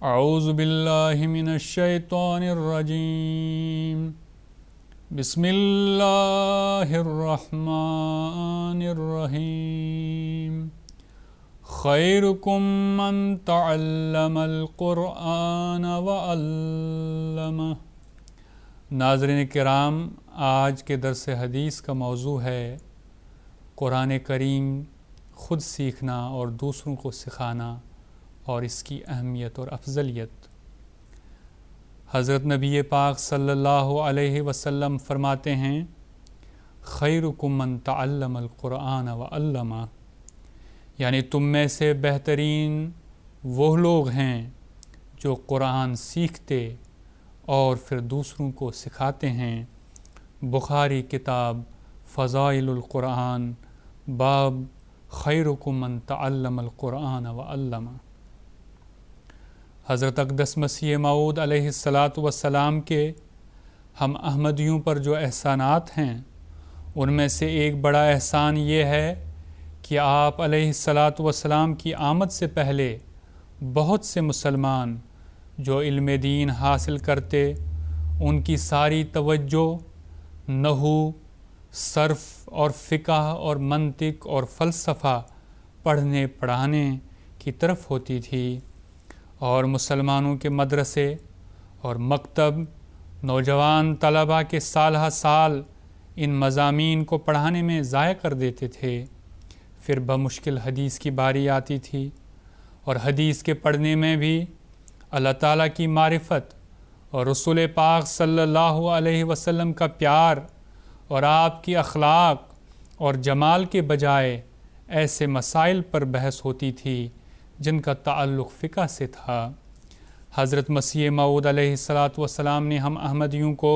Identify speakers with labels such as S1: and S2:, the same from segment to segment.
S1: اعوذ باللہ من الشیطان الرجیم بسم اللہ الرحمن الرحیم خیرکم من تعلم القرآن وعلمہ۔ ناظرین کرام، آج کے درس حدیث کا موضوع ہے قرآن کریم خود سیکھنا اور دوسروں کو سکھانا اور اس کی اہمیت اور افضلیت۔ حضرت نبی پاک صلی اللہ علیہ وسلم فرماتے ہیں، خیرکم من تعلم القرآن وعلمہ، یعنی تم میں سے بہترین وہ لوگ ہیں جو قرآن سیکھتے اور پھر دوسروں کو سکھاتے ہیں۔ بخاری کتاب فضائل القرآن، باب خیرکم من تعلم القرآن وعلمہ۔ حضرت اقدس مسیح موعود علیہ السلام کے ہم احمدیوں پر جو احسانات ہیں، ان میں سے ایک بڑا احسان یہ ہے کہ آپ علیہ السلام کی آمد سے پہلے بہت سے مسلمان جو علم دین حاصل کرتے، ان کی ساری توجہ نحو، صرف اور فقہ اور منطق اور فلسفہ پڑھنے پڑھانے کی طرف ہوتی تھی، اور مسلمانوں کے مدرسے اور مکتب نوجوان طلباء کے سالہ سال ان مضامین کو پڑھانے میں ضائع کر دیتے تھے۔ پھر بمشکل حدیث کی باری آتی تھی، اور حدیث کے پڑھنے میں بھی اللہ تعالیٰ کی معرفت اور رسول پاک صلی اللہ علیہ وسلم کا پیار اور آپ کی اخلاق اور جمال کے بجائے ایسے مسائل پر بحث ہوتی تھی جن کا تعلق فقہ سے تھا۔ حضرت مسیح موعود علیہ السلام نے ہم احمدیوں کو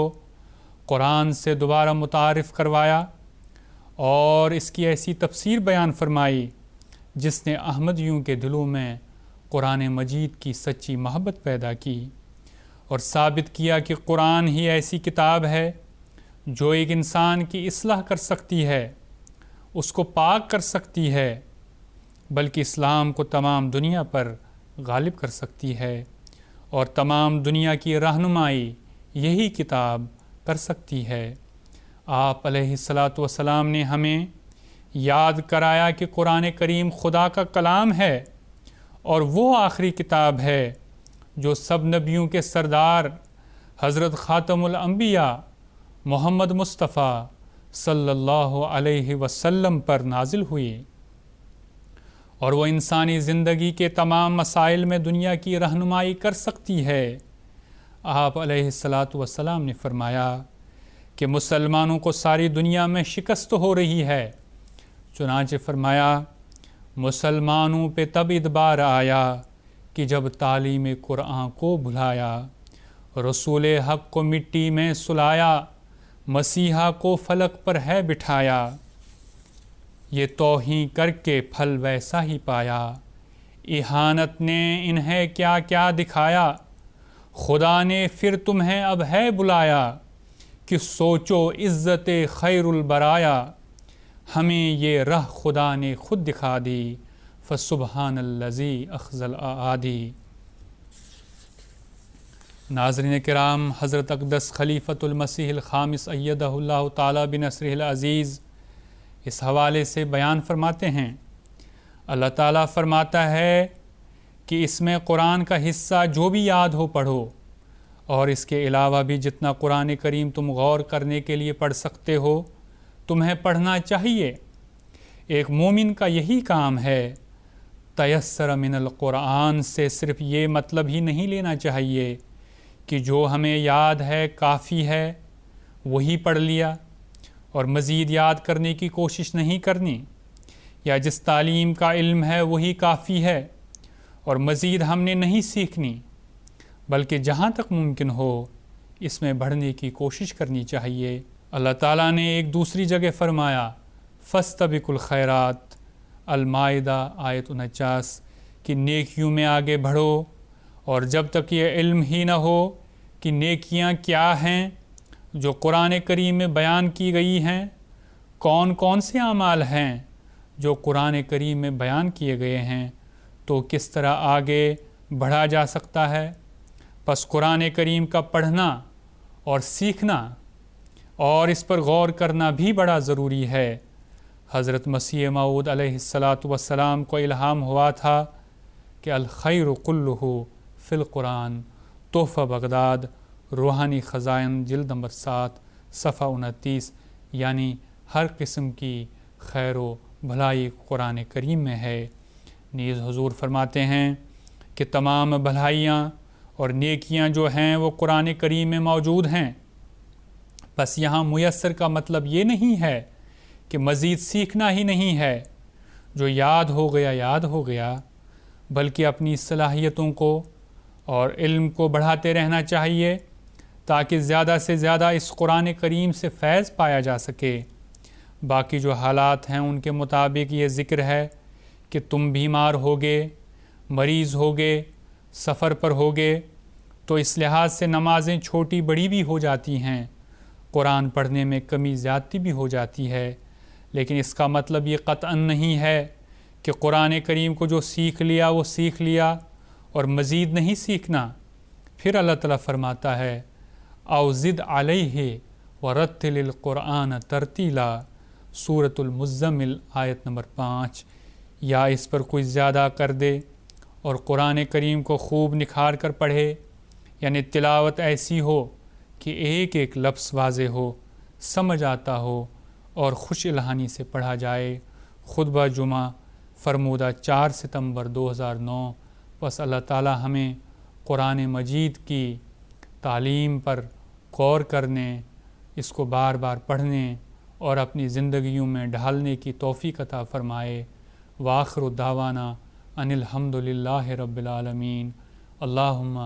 S1: قرآن سے دوبارہ متعارف کروایا اور اس کی ایسی تفسیر بیان فرمائی جس نے احمدیوں کے دلوں میں قرآن مجید کی سچی محبت پیدا کی، اور ثابت کیا کہ قرآن ہی ایسی کتاب ہے جو ایک انسان کی اصلاح کر سکتی ہے، اس کو پاک کر سکتی ہے، بلکہ اسلام کو تمام دنیا پر غالب کر سکتی ہے، اور تمام دنیا کی رہنمائی یہی کتاب کر سکتی ہے۔ آپ علیہ السلام نے ہمیں یاد کرایا کہ قرآن کریم خدا کا کلام ہے، اور وہ آخری کتاب ہے جو سب نبیوں کے سردار حضرت خاتم الانبیاء محمد مصطفیٰ صلی اللہ علیہ وسلم پر نازل ہوئی، اور وہ انسانی زندگی کے تمام مسائل میں دنیا کی رہنمائی کر سکتی ہے۔ آپ علیہ السلام نے فرمایا کہ مسلمانوں کو ساری دنیا میں شکست ہو رہی ہے، چنانچہ فرمایا، مسلمانوں پہ تب ادبار آیا کہ جب تعلیم قرآن کو بھلایا، رسول حق کو مٹی میں سلایا، مسیحا کو فلک پر ہے بٹھایا، یہ توہین کر کے پھل ویسا ہی پایا، اہانت نے انہیں کیا کیا دکھایا، خدا نے پھر تمہیں اب ہے بلایا، کہ سوچو عزت خیر البرایا، ہمیں یہ راہ خدا نے خود دکھا دی، فسبحان الذی اخذ الاعادی۔ ناظرین کرام، حضرت اقدس خلیفۃ المسیح الخامس ایدہ اللہ تعالیٰ بنصرہ العزیز اس حوالے سے بیان فرماتے ہیں، اللہ تعالیٰ فرماتا ہے کہ اس میں قرآن کا حصہ جو بھی یاد ہو پڑھو، اور اس کے علاوہ بھی جتنا قرآن کریم تم غور کرنے کے لیے پڑھ سکتے ہو تمہیں پڑھنا چاہیے۔ ایک مومن کا یہی کام ہے۔ تیسر من القرآن سے صرف یہ مطلب ہی نہیں لینا چاہیے کہ جو ہمیں یاد ہے کافی ہے، وہی پڑھ لیا اور مزید یاد کرنے کی کوشش نہیں کرنی، یا جس تعلیم کا علم ہے وہی کافی ہے اور مزید ہم نے نہیں سیکھنی، بلکہ جہاں تک ممکن ہو اس میں بڑھنے کی کوشش کرنی چاہیے۔ اللہ تعالیٰ نے ایک دوسری جگہ فرمایا، فاستبقوا الخیرات، المائدہ آیت 49، کہ نیکیوں میں آگے بڑھو، اور جب تک یہ علم ہی نہ ہو کہ نیکیاں کیا ہیں جو قرآن کریم میں بیان کی گئی ہیں، کون کون سے اعمال ہیں جو قرآن کریم میں بیان کیے گئے ہیں، تو کس طرح آگے بڑھا جا سکتا ہے۔ پس قرآن کریم کا پڑھنا اور سیکھنا اور اس پر غور کرنا بھی بڑا ضروری ہے۔ حضرت مسیح موعود علیہ السلام کو الہام ہوا تھا کہ الخیر کلہ فی القرآن، تحفہ بغداد، روحانی خزائن، جلد نمبر 7 صفحہ 29، یعنی ہر قسم کی خیر و بھلائی قرآن کریم میں ہے۔ نیز حضور فرماتے ہیں کہ تمام بھلائیاں اور نیکیاں جو ہیں وہ قرآن کریم میں موجود ہیں۔ بس یہاں میسر کا مطلب یہ نہیں ہے کہ مزید سیکھنا ہی نہیں ہے، جو یاد ہو گیا، بلکہ اپنی صلاحیتوں کو اور علم کو بڑھاتے رہنا چاہیے تاکہ زیادہ سے زیادہ اس قرآن کریم سے فیض پایا جا سکے۔ باقی جو حالات ہیں ان کے مطابق یہ ذکر ہے کہ تم بیمار ہوگے، مریض ہوگے، سفر پر ہوگے، تو اس لحاظ سے نمازیں چھوٹی بڑی بھی ہو جاتی ہیں، قرآن پڑھنے میں کمی زیادتی بھی ہو جاتی ہے، لیکن اس کا مطلب یہ قطعاً نہیں ہے کہ قرآن کریم کو جو سیکھ لیا وہ سیکھ لیا اور مزید نہیں سیکھنا۔ پھر اللہ تعالیٰ فرماتا ہے او زد علیہ ورتل القرآن ترتیلا، سورۃ المزمل آیت نمبر 5، یا اس پر کوئی زیادہ کر دے اور قرآن کریم کو خوب نکھار کر پڑھے، یعنی تلاوت ایسی ہو کہ ایک ایک لفظ واضح ہو، سمجھ آتا ہو اور خوش الہانی سے پڑھا جائے۔ خطبہ جمعہ فرمودہ 4 ستمبر 2009۔ بس اللہ تعالی ہمیں قرآن مجید کی تعلیم پر غور کرنے، اس کو بار بار پڑھنے اور اپنی زندگیوں میں ڈھالنے کی توفیق عطا فرمائے۔ وآخر دعوانا ان الحمد للہ رب العالمین۔ اللہم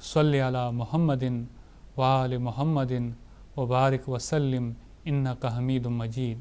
S1: صلی علی محمد وآل محمد وبارک وسلم انک حمید مجید۔